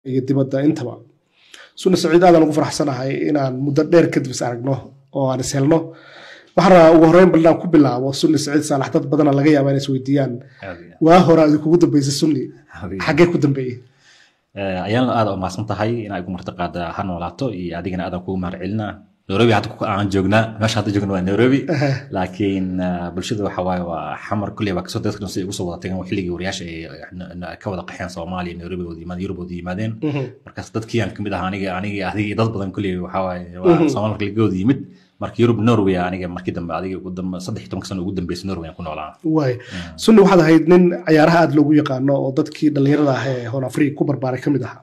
dibadda intaba sunni saciid aad aan ugu faraxsanahay inaan muddo dheer kadib is aragno oo aan is helno waxaan rabaa ugu horreyn ballaan ku bilaabo sunni saciid saalax dad badana laga yaabaa inay isweydiiyaan waa hore aad kugu dambeysay sunni xaggee ku dambeeyey ayaan aad u mahadsan tahay inaa igu martaqaada ha noolaato iyo adigana aad kugu mahad celinaa Nairobi hadda aan joognaa meesha hadda joogno waa Nairobi laakiin bulshada waxa waaye waa xamar kulli waa kasoo dadka si ugu soo wada tagan xilligii wariyaasha ay ka wada qaxeen Soomaaliya Nairobi wada yimaadeen Yurub wada yimaadeen markaas dadkii aan kamid ahaa aniga dad badan kulli waxa waaye waa Soomaaliya ligooda yimid markii Yurub Norway aniga markii dambe adiga ugu dambe 13 sano ugu dambeysay Norway ku noolaa way sunni waxaad ahayd nin ciyaaraha aad loogu yaqaano oo dadkii dhalinyarada ah ee Hoon Afrika ku barbaaray kamid ahaa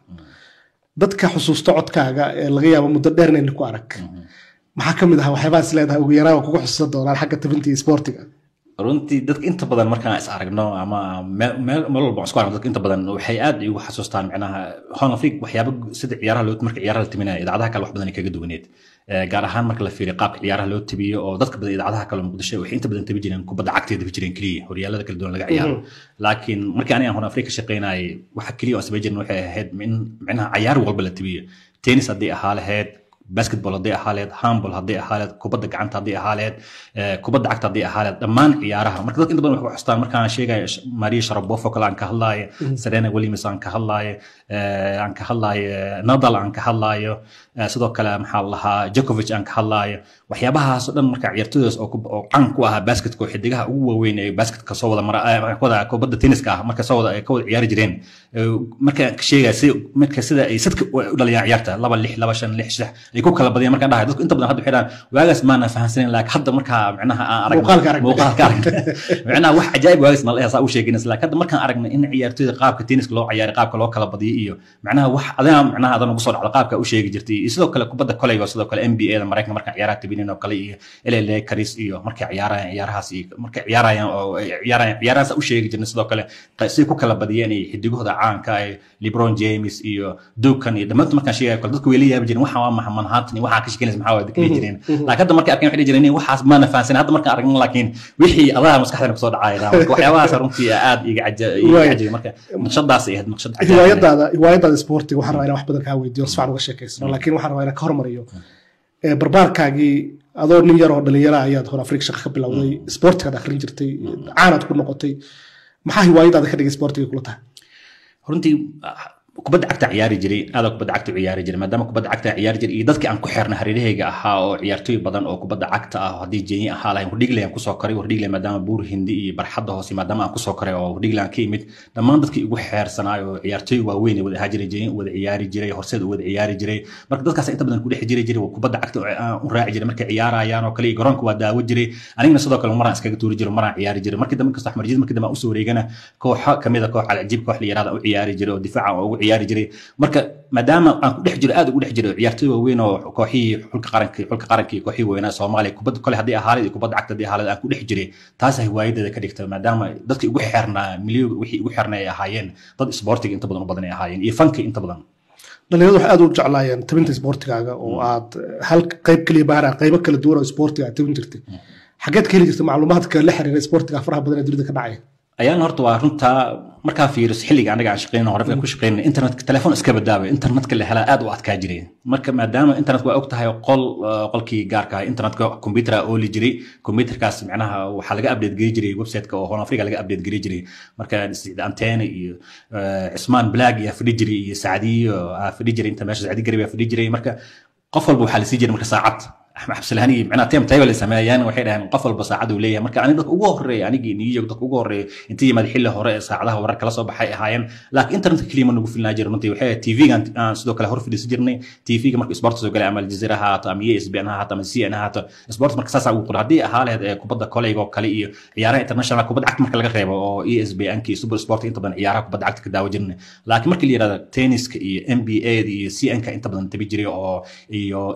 dadka xusuusta codkaaga ee laga yaabo muddo dheer inay ku arag maxaa kamid ah waxyaabaha is leedahay ugu yaraan kugu xusuusan doonaan xagga tabintii sportiga runtii dadka inta badan markaan is aragno ama meel walba isku aragno dadka inta badan waxay aad igu xasuustaan macnaha Hoon Afrika waxyaabo sida ciyaaraha loo marka ciyaaraha la timinay idaacadaha kale wax badan kaga duwaneed gaar ahaan marka la fiiriyo qaabka ciyaaraha loo tabiyo oo dadka badan idaacadaha kale Muqdisho waxay inta badan tabi jireen kubadda cagta tabi jireen kaliya horyaalada kala duwan laga ciyaaro laakiin markii aan Hoon Afrika shaqeynay waxa kaliya oo sameeyay jireen waxay ahayd macnaha ciyaar walba la tabiyo tennis hadii ahaa lahayd basketball hadii ahaaleed handball hadii ahaaleed kubadda gacanta hadii ahaaleed kubadda cagta hadii ahaaleed dhammaan ciyaaraha marka dadka inta badan waxay xustaan markaan sheegay Maria Sharapova kala aan ka hadlaayo Serena Williams aan ka hadlaayo Nadal aan ka hadlaayo sidoo kale maxaa lahaa Djokovic aan ka hadlaayo waxyaabahaas oo dhan marka ciyaartooydaas oo caan ku ah basketka xidigaha ugu waaweyn ee basketka soo wada kubadda tenniska ah marka soo wada ay ka wada ciyaari jireen marka sheegay sida ay sadka u dhaliyaan ciyaarta 2-6 2-5 6 ay ku kala badiyaan marka dhahay dadku inta badan hadda xiraan waagaas ma fahansaneen laakiin hadda marka macnaha aan aragno muuqaalka macnaha wax ajaa'ib waagaas ma leeyahay saa u sheeginaysa laakiin hadda markaan aragno in ciyaartooyda qaabka tenniska loo ciyaaro qaabka loo kala badiyo iyo macnaha wax adan ugu soo dhacda qaabka u sheegi jirtay sidoo kale kubadda koleyga sidoo kale NBA da Mareykanka marka ciyaaraha tabinino kale iyo LA Lakers iyo marka ciyaarahaas iyo marka ciyaarahaas u sheegi jirnay sidoo kale si ku kala badiyeen xidigooda caanka ah LeBron James iyo Duncan iyo dhammaan markaan sheegay dadku way leeyahay jireen waxa waa Manhattan waxa ka shaqeynaysa maxaa wada kale jireen laakiin hadda marka arkeen waxay jireen waxaas ma nafaansan hadda marka aragno laakiin wixii adaha maskaxdana ku soo dhacay waxyaabahaas runtii aad iga cajiib marka naqshadaas ay naqshad hiwaayadaada sportiga waxaan rabaa inaan wax badan ka weydiiyo si fiican uga sheekaysano laakiin waxaan rabaa inaan ka hormariyo barbaarkaagii adoo nin yar oo dhalinyaro ayaad Hoon Afrika shaqo ka bilowday sportiga akhrin jirtay caanad ku noqotay maxaa hiwaayadaada ka dhigay sportiga kula tahay runtii kubadda cagta ciyaari jiray aad kubadda cagta ciyaari jiray maadaama kubadda cagta ciyaari jiray iyo dadkii aan ku xirnay hareerahayga ahaa oo ciyaartooy badan oo kubadda cagta ah hadii jeeni ahaa lahayn hordhigley aan ku soo koray hordhigley maadaama buur hindi iyo barxadda hoose maadaama aan ku soo koray oo hordhigley aan ka yimid dhammaan dadkii ugu xeersanay oo ciyaartooy waaweyn wada haajiri jeeni wada ciyaari jiray horseed wada ciyaari jiray marka dadkaas inta badan ku dhex jiray kubadda cagta u raaci jiray markay ciyaarayaan oo kale garoonka waa daawo jiray anigana sidoo kale maraan iskaga tuuri jiray maraan ciyaari jiray markii dambe Axmed Jiid markii dambe u soo wareegana kooxo kamid ah koox Al-Ajiib koox la yiraahdo u ciyaari jiray oo difaaca ugu ciyaari jiray marka maadaama aan ku dhex jiro aad ugu dhex jiro ciyaartooy waaweyn oo kooxihii xulka qaranka iyo kooxihii weynaa Soomaaliya kubadda kale hadii ahaaleed iyo kubadda cagta hadii ahaaleed aan ku dhex jiray taas ay hiwaayadada ka dhigtay maadaama dadkii ugu xirnaa milyan wixii ugu xirnaa ay ahaayeen dad sportiga inta badan ay ahaayeen iyo fanka inta badan dhalinyaradu waxay aad u jeclaayeen tabinta sportigaaga oo aad hal qayb kaliya baara qaybo kala duwan oo sportiga aad tabin jirtay xageed ka heli jirtay macluumaadka la xiriira sportiga faraha badan ee dunida ka dhacaya ayaan horta waa runta marka fiiris xilliga anaga aan shaqeynaa hore ku shaqeynaa internet telefoon iska badbaabay internetka la helaa aad u adkaa jiray marka maadaama internet waa og tahay qolkii gaarka ah internetka computer oo li jiray computerkaas macnaha waxa laga update gari jiray website-ka oo Hoon Afrika laga update gari jiray marka antenna iyo Ismaan Black iyo Fidjiri iyo Saadiyo Fidjiri inta meesha Saadi gari baa Fidjiri marka qof walba waxa la sii jiray marka saacad أحمد حبسلهاني معناه تيم تايبل سمايان وحيدها قفل بساعده وليه مركا أنا دك وجوهري أنا جي نيجي دك وجوهري أنتي ما دحيل هراء ساعدها ورا كلا صباح حي هاين لكن إنترنت كليم إنه في الناجر منتي وحيد تي في كان صدق له هرف دي سجرني تي في مركز سبورت صدق له عمل الجزيرة هات أم يس بينها هات أم سي أنا هات سبورت مركز ساسا وقول هدي أهله كوبدا كوليج وكالي عيارة إنترناشونال كوبدا عكت مركز لقى خيبة أو إي إس بي أنكي سوبر سبورت إنت بدن عيارة كوبدا عكت كدا وجرني لكن مركز اللي هذا تنس كي إم بي إي دي سي أنك إنت بدن تبي جري أو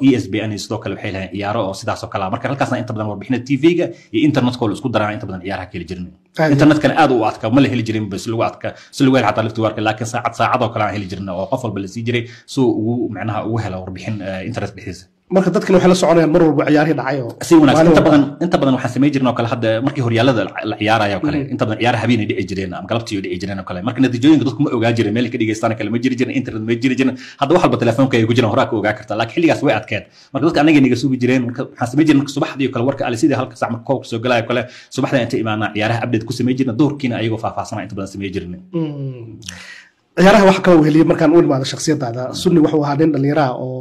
إي إس بي أني صدق له حيلها عيارة أو سداس kala marka halkaasna inta badan warbixinada TV-ga iyo internet kool isku daraan inta badan ciyaaraha kala jirnay internet kan aad u adka ma la heli jirin bas lagu adka si lagu helo xataa lafti warka laakiin saacad oo kala heli jirnay oo qof walba la sii jiray soo ugu macnaha ugu helo warbixin internet dhexdiisa marka dadkana waxay la soconayaan mar walba ciyaarihii dhacay oo si wanaagsan inta badan waxaan sameey jirnay oo kale hadda markii horyaalada la ciyaarayo kale inta badan ciyaar habeenay dhici jireen ama galabtii dhici jireen oo kale marka natiijooyinka dadku ma ogaa jireen meel ka dhigeystaan kale ma jiri jireen internet ma jiri jireen hadda wax walba telefoonka ay ku jiraan horaa ka ogaa kartaa laakiin xilligaas way adkeed marka dadka anaga inaga sugi jireen marka waxaan sameey jirnay subaxdii kale warka alisidii halka sac marka koob soo galaayo kale subaxda inta imaana ciyaaraha update ku sameey jirnay doorkiina ayagoo faahfaahsan inta badan sameey jirnay ciyaaraha wax kala weheliyay markaan u imaado shakhsiyadaada sunni wuxuu ahaa nin dhalinyaro oo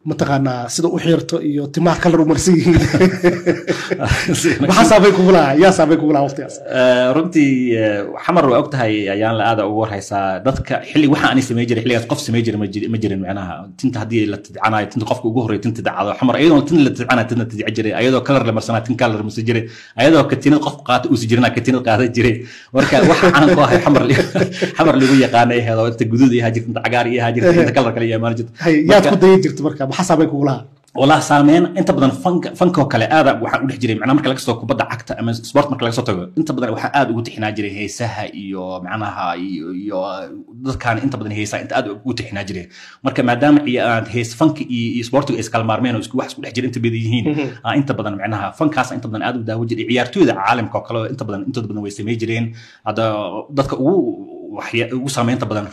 mataqaanaa sida u xiirto iyo timaha kalar u marsan yihiin maxaa saabay kugu lahaa yaa saabay kugu lahaa waqtigaas runtii xamar waa ogtahay ayaan la aada ugu warhaysaa dadka xilli waxa aan sameey jiray xilligaas qof sameey jiray ma jirin macnaha tinta haddii la tidcanayo tinta qofka ugu horreeya tinta dacdo xamar ayadoo tinta la tidcanayo tinta tidci jiray ayadoo kalar la marsanaa tin kalar marsan jiray ayadoo katinad qof qaata uusi jirina katinad qaada jiray marka waxa aan ku ahay xamar lagu yaqaanay heedo inta guduud iyo hajirta inta cagaar iyo hajirta inta kalar kale iyo imaan jirta yaad ku dayin jirta marka maxaa saabay kugu lahaa والله سامين انت بدن فنك وكله ادب waxaan u dhex jiray macna marka laga soo kubada cagta ama sport marka laga soo tago inta badan waxa aad ugu tixnaa jiray heesaha iyo macnaha iyo dadkan inta badan heesaha inta aad ugu tixnaa jiray marka maadaama aan hees fanki iyo sportiga is kala maarmeen oo isku wax isku dhex jiray inta badan yihiin inta badan macnaha fankaas inta badan aad u daawo jiray ciyaartooyda caalamka oo kale inta badan way sameey jireen hada dadka ugu saameynta badan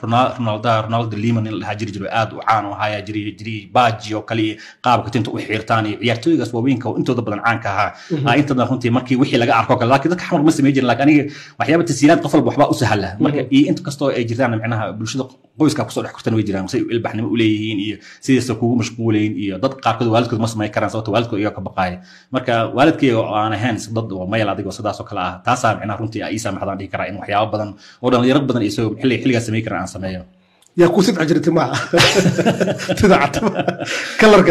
Ronaldo Liman la jiri jiray aad u caan oo haya jiri Baggio oo kale qaabka tinta u xiirtaan ciyaartooygaas waaweynka oo intooda badan caan ka ahaa inta badan runtii markii wixii laga arko kale laakiin dadka xamar ma sameey jirin laakiin aniga waxyaabo tasiilaad qof walba waxba u sahla marka inta kastoo ay jirtaan macnaha bulshada qoyska ku soo dhex kurtan way jiraan say ilbaxnimo u leeyihiin iyo sidaas kugu mashquuleen iyo dad qaarkood waalidkood ma sameey karaan sababtoo waalidkood iyaga ka baqaay marka waalidkii aan ahayn dad oo mayl adigoo sidaas oo kale ah taas macnaha runtii ay saamaxdaan dhigi karaa in waxyaabo badan oo dhalinyaro badan isoo xilliga sameey karaan aan sameeyo yaa ku sidca jirtay ma tidacata kalarka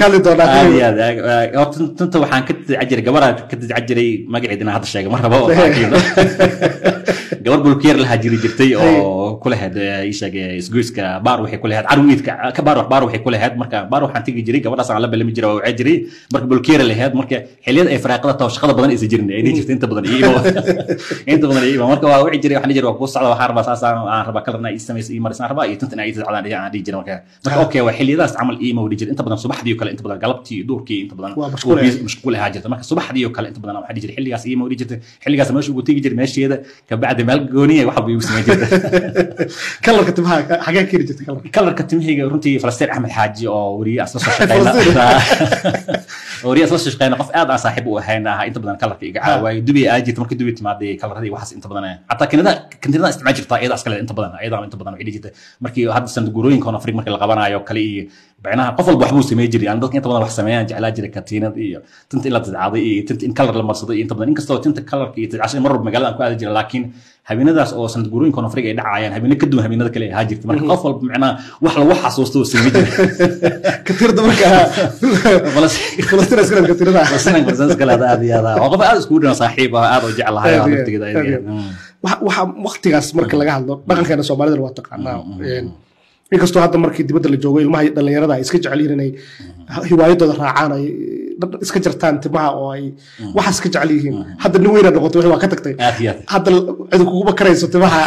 kali doonaa horta waxaan ka tidca jiray gabadha ka tidca jiray magaceedina hadda sheegay mar rabo gabar bulkeer laha jiri jirtay oo ku lahayd ii sheegay isgoyska baar waxay ku lahayd carwiidka ka baar waxay ku lahayd marka baar waxaan tagi jiray gabadhaas aan la balami jiray oo waxay jiray marka bulkeer lahayd marka xiliyada ay faraaqada taw shaqada badan aysan jirin ay jirtay inta badan iyo marka waa wixii jiray waxaan jiray waa ku socda waxaan rabaa saasaan aan rabaa kalarna ii sameeyay ii marisaan rabaa iyo tinta ay tidcadaan aan dhigi jiray marka okay waa xiliyadaas camal ii ma wadi jiray inta badan subaxdii kale inta badan galabtii duurkii inta badan mashquul ahaa jirta marka subaxdii kale inta badan waxaan dhigi jiray xilligaas ii ma wadi jirtay xilligaas meesha ugu tagi jiray meesheeda ka bacdi meel gooniye waxa uu sameeyay jirta kalarka timaha xagee kiri jirtay kalarka timahayga runtii Falastiin Axmed Xaaji oo wariye asoo shaqeynaa wariye asoo shaqeynaa qof aad aan saaxiib u ahayn inta badan kalarka iga caaway dubi aajirta markii dubi timaaday kalaradii waxaas inta badan hatta kanada isticmaal jirta iyada askale inta badan waxay jirta markii hadda sanduurooyinka oo Afrika markii la qabanayo kale iyo bacnaha qof walba waxbuu sameey jiray aan dadka inta badan wax sameeyaan jeclaa jiray katiinad iyo tinta ila tidcaaday iyo tinta in kalar la marsado inta badan inkastoo tinta kalarka iyo tidcashay mar walba magaalada aan ku aadi jiray laakiin habeenadaas oo sanduurooyinka oo Afrika ay dhacayaan habeen ka duwan habeenada kale ay jirtay marka qof walba macnaha wax lagu xasuusto oo sameey jiray katiirada marka Falastiin askari katiirada kala aadiyada oo qof aad isku dhina saaxiib aad oo jecelahay waqtigeeda waxa waqtigaas marka laga hadlo dhaqankeena Soomaalida waa taqaanaa inkastoo hadda markii dibadda la joogo ilmaha dhalinyarada ay iska jecel yihiin inay hiwaayadooda raacaan ay iska jartaan timaha oo ay waxa iska jecel yihiin hadda nin weyn noqoto wixii waa ka tagtay hadda cid kugu bakarayso timaha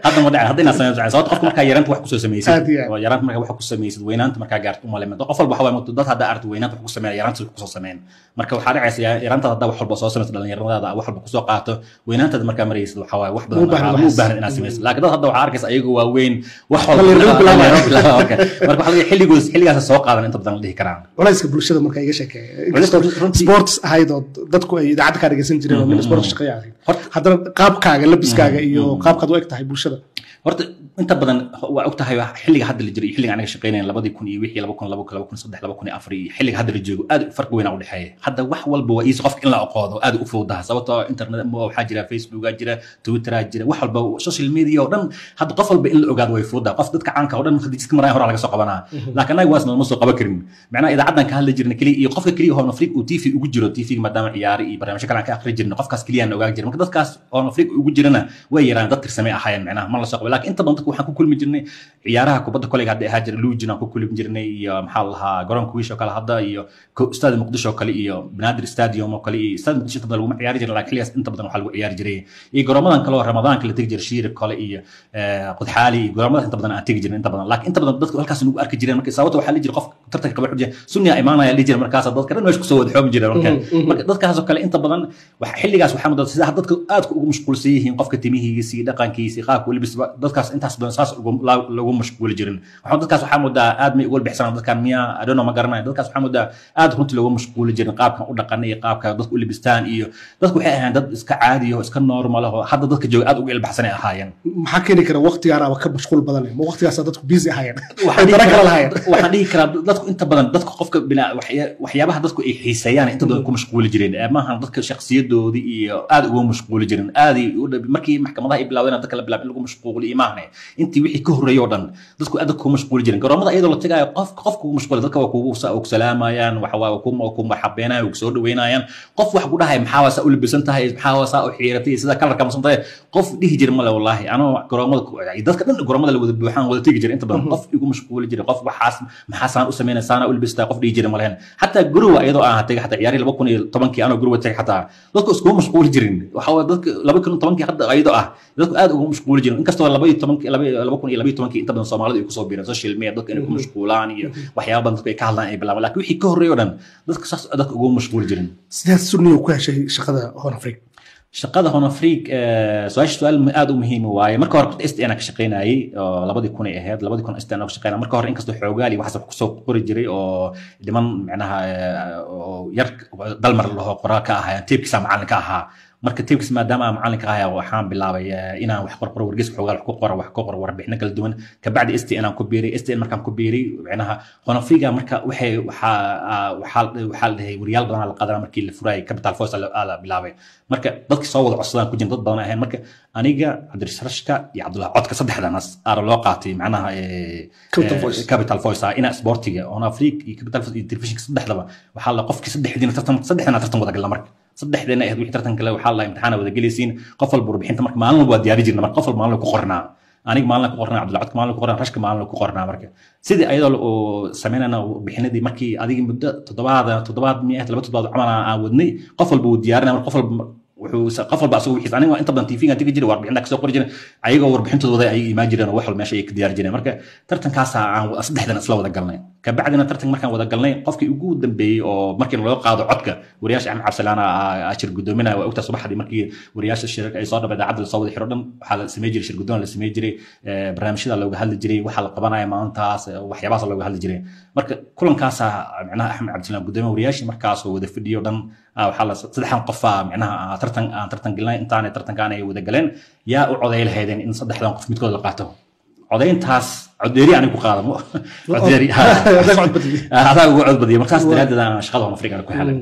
hadda ma dhacay hadda inaan sameeyo sababta qofka marka yaranta wax ku soo sameeyay oo yaranta marka wax ku sameeyay weynaanta marka gaarto uma leeyahay qof walba waxa muddo dad hadda aragto weynaanta wax ku sameeyay yaranta ku soo sameeyay marka waxa dhacaysa yaranta hadda wax walba soo sameeyay dhalinyarada wax walba ku soo qaato weynaanta marka maraysid waxa wax badan u baahan inaad sameeyay laakiin dad hadda waxa arkaysa ayagu waa weyn wax walba marka waxa xilligaas soo qaadan inta badan la dhihi karaan culayska bulshada marka iga sheekay sports ahayd oo dadku ay idaacad ka dhageysan jireen oo min sport shaqeeyay haddana qaabkaaga labiskaaga iyo qaabkaad u eg tahay bulshada horta inta badan waa og tahay xilliga hadda la jiray xilliga anaga shaqeynayna 2000 iyo wixii 2003 2004 xilliga hadda la joogo aad farq weyn u dhaxeeya hadda wax walba waa is qofka in la aqoodo aad u fududahay sababtoo internet ma waxa jira Facebook jira Twitter jira wax walba social media oo dhan hadda qof walba in la ogaado way fududahay qof dadka caanka oo dhan khadiiska maray hore laga soo qabanaa laakiin anaga waasna ma soo qaban karin macnaha idaacadan ka hadla jirnay kaliya iyo qofka kaliya oo Afrika oo TV ugu jiro TV maadaama ciyaar iyo barnaamijyo kale aan ka akhri jirnay qofkaas kaliya aan ogaa jirnay marka dadkaas oo Afrika ugu jirana way yaraan dad tirsamay ahaayeen macnaha ma la soo laakiin inta badan dadku waxaan ku kulmi jirnay ciyaaraha kubadda koleyga hadda ahaa jiray luujin aan ku kulmi jirnay iyo maxaa la lahaa garoonka wiish oo kale hadda iyo stade muqdisho oo kale iyo banaadir stadium oo kale iyo stade muqdisho inta badan laguma ciyaari jirin laakiin xilligaas inta badan waxaa lagu ciyaari jiray iyo garoomadan kale oo ramadaanka la tegi jiray shiirib kale iyo qudxaali iyo garoomada inta badan aan tegi jirin inta badan laakiin inta badan dadku halkaas nagu arki jireen markii sababta waxaa la jiri qof tartanka kaba xujiya sunniya imaanaya la jiri markaas dadka dhan meesha kusoo wada xoomi jireen marka dadkaas oo kale inta badan xilligaas waxaa muddo sida dadka aad ugu mashquulsan yihiin qofka timihiisa iyo dhaqankiisa qaabka waliba dadkaas intaas badan saas lagu mashquuli jirin dadkaas waxaa muddo aad may uga bixsan dadkan miya adoon ma garanayo dadkaas waxaa muddo aad runtii lagu mashquuli jirin qaabkan u dhaqan iyo qaabka dadku u libistaan iyo dadku waxay ahaayeen dad iska caadi ah iska normal ah hadda dadka jooga aad uga ilbaxsan ay ahaayeen maxaa keeni kara waqtigaan ama ka mashquul badan ma waqtigaas dadku busy ahaayeen waxaan dhihi karaa dadku inta badan dadku qofka waxyaabaha dadku ay xiiseeyaan inta badan ku mashquuli jireen maahan dadka shakhsiyadoodii iyo aad uga mashquuli jirin aad markii maxkamadaha ay bilaawdeen dadka la bilaabay in lagu mashquuli imaahne intii wixii ka horreeyay oo dhan dadku aad ku mashquuli jireen garoomada iyadoo la tagayo qofka ugu mashquulay dadka waa kugu salaamayaan waxa waa ku marxabeynayaan ugu soo dhaweynayaan qof wax ku dhahay maxaa waa saa u labisan tahay maxaa waa saa u xiiratay sida kalarka masan tahay qof dhihi jira male wallahi anoo garoomada dadka dhan garoomada la wada buuxaan wada tegi jira inta badan qof igu mashquuli jiray qof waxaas maxaa saan u sameynay saana u labistaa qof dhihi jira malahan xataa guruwa iyadoo aan tagay xataa ciyaari 2010kii anoo guruwa tagay xataa dadku isku mashquuli jirin waxa waa dadka 2010kii hadda iyadoo ah dadku aad ugu mashquuli jirin inkastoo 2012kii inta badan Soomaalidu ay ku soo biireen social media dadka inay ku mashquulaan iyo waxyaabo badan dadku ay ka hadlaan ay bilaabaan laakiin wixii ka horreeyay oo dhan dadka saas dadka ugu mashquuli jirin sidaas sunniyo ku heshay shaqada Horn Africa shaqada Horn Africa su'aal aad u muhiim waaye marka hore STN ka shaqeynayay 2000 ay ahayd 2000 STN ka shaqeynaa marka hore inkastoo xoogaali wax ku soo qori jiray oo dhiman macnaha yar dalmar loo qoraa ka ahaa teebkiisa macalinka ahaa marka teebkiisa maadaama macalinka ahaa waxaan bilaabay inaan wax qoro wargeys xoogaal wax ku qoro warbixino kala duwan ka bacdi STN aan ku biiray STN markaan ku biiray macnaha Horn Africa marka waxa dhahay wariyaal badan la qaadanaa markii la furay Capital Voice la bilaabay marka dadka soo wada codsadaan ku jireen dad badan ahayn marka aniga Cabdirashka iyo Cabdullaah Codka saddexdaas aar loo qaatay macnaha Capital Voice ina sportiga Horn Africa iyo Capital Voice iyo television saddexdaba waxa la qofkii saddexdana tartan wada galay marka saddexdeena ahayd wixii tartan kale waxa la imtixaan wada galaysiin qof walba warbixinta marka maalin walba diyaari jirnay marka qof walba maalin ku qornaa aniga maalin ku qornaa Cabdullaah Codka maalin ku qornaa Rashka maalin ku qornaa marka sidii ayadoo oo sameynana warbixinadii markii adiga muddo toddobaad camal aan wadnay qof walba uu diyaarinaa marka qof walba asoo wixii aniga inta badan TV-ga tagi jiray warbixinta ka soo qori jiray ayagoo warbixintooda wada ay imaan jireen wax walba meesha ay ka diyaar jireen marka tartankaas aan saddexdan isla wada galnay ka bacdina tartan markaan wada galnay qofkii ugu dambeeyay oo markii loo qaado codka wariyaasha Axmed Cabsalaana ashir gudoominaya waa ogta subaxdii markii wariyaasha shirka ay soo dhabeeyay idaacadda soo wada xiro dhan waxa la sameeyay jiray shir gudoon la sameeyay jiray barnaamijyada looga hadli jiray waxa la qabanaya maantaas waxyaabaha looga hadli jiray marka kulankaas macnaha Axmed Cabsalaana gudoomiye wariyaasha markaas oo wada fidhiyo dhan waxa la saddexan qof macnaha tartan galnay intaan tartankaan ay wada galeen yaa u coday lahaydeen in saddexdan qof midkood la qaato codayntaas codeeri anigu ku qaadamo codeeri hada ugu cod badiyo markaas daraadada shaqada Horn Africa ku xalay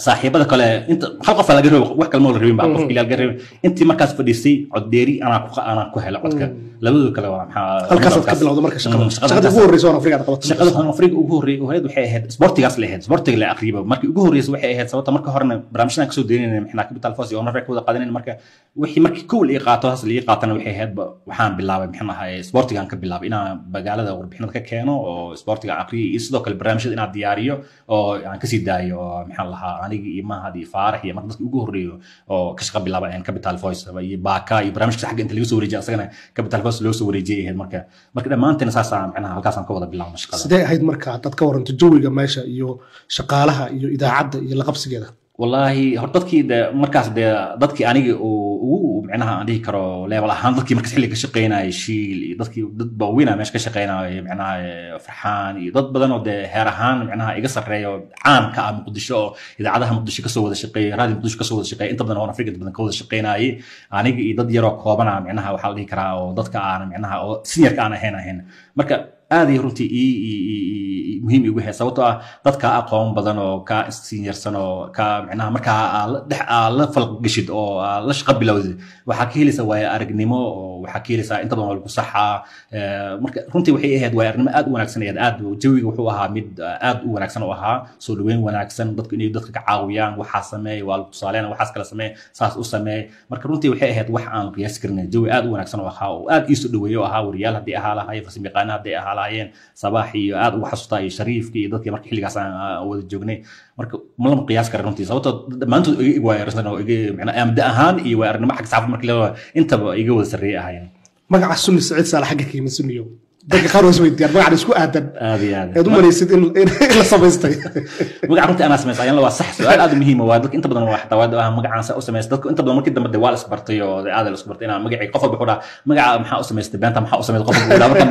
saaxiibada kale inta hal qof laga reebo wax kale ma la reebin baa qof kale laga reebo intii markaas fadhiisay codeeri ana ku helo codka labadu kale waa maxaa halkaas ka bilowdo marka shaqada ugu horreysay Horn Africa qabato shaqada Horn Africa ugu horreeyay waxay ahayd sportigaas la ahayd sportiga la aqriibo markii ugu horreysay waxay ahayd sababta marka horena barnaamijyada ka soo deerinayna maxna Capital Voice Horn Africa wada qaadanayna marka wixii markii kool ay qaato haas la qaatana waxay ahayd waxaan bilaabay maxnaha sportigan ka bilaabay inaan magaalada warbixinada ka keeno oo sportiga aqriyo iyo sidoo kale barnaamijyada inaan diyaariyo oo aan ka sii daayo maxaan lahaa aniga iyo Mahad iyo Faarax iyo marka dadka ugu horreeyo oo ka shaqo bilaabay aan Capital Voice iyo Baaka iyo barnaamijka xagga inta lagu soo wareejiyay asagana Capital Voice loo soo wareejiyay marka dhamaanteen saasaan macnaha halkaas aan ka wada bilaabno shaqada sidee ahayd marka dad ka waranto jawiga meesha iyo shaqaalaha iyo idaacadda iyo la qabsigeeda wallahi hortadkii markaas dadkii aniga ugu macnaha aan dhihi karo level ahaan dadkii markaas xilliga ka shaqeynayay shiil iyo dadkii dad baawina meesha ka shaqeynayay macnaha farxaan iyo dad badan oo heer ahaan macnaha iga sareeyo caan ka ah Muqdisho oo idaacadaha Muqdisho ka soo wada shaqeeyay raadi Muqdisho ka soo wada shaqeeyay inta badan Horn Africa badan ka wada shaqeynayay aniga iyo dad yar oo kooban macnaha waxa la dhihi karaa oo dadka aan macnaha oo senior ka aan ahayn marka aad iyo runtii muhiim igu yahay sababtoo ah dadka aqoon badan oo ka seniorsan oo ka macnaha markaa la falgashid oo la shaqo bilowdid waxaa ka helaysaa waayo aragnimo oo waxaa ka helaysaa inta badan waa lagu saxaa marka runtii waxay ahayd waayo aragnimo aad u wanaagsan aad jawiga wuxuu ahaa mid aad u wanaagsan oo ahaa soo dhaweyn wanaagsan dadku inay dadka ka caawiyaan waxaa sameey waa lagu tusaaleen waxaas kala sameey saas u sameey marka runtii waxay ahayd wax aan qiyaas karin jawi aad u wanaagsan oo ahaa oo aad isu dhaweeyo ahaa wariyaal haddii ahaa lahaayeen farsamayaqaano haddii ahaa lahaayeen sabaax iyo aad ugu xasuustaa iyo shariifkii iyo dadkii marka xilligaas aan wada joognay marka malama qiyaas karin runtii sababtoo dhammaantood iga waayarsan oo iga macnaa amda ahaan iyo waay aragnimo xagga saxaafad markii la intaba iga wada sarreeyay ahaayeen magaca sunni saciid saalax xagga ka yimid sunniyo dadka qaar way isweydiiyaan magaca isku aadan aad u malaysid in la samaystay magaca runtii anaa samaystay ayaan waa sax su'aal aad muhiim ah waa dadka inta badan waa xataa waa magacaan sa u samaystay dadku inta badan markii dambe waa la isbartay oo aad la isbartay inaan magacii qof walba wuxuu dhahaa magaca maxaa u samaystay beenta maxaa u samaystay qof walba marka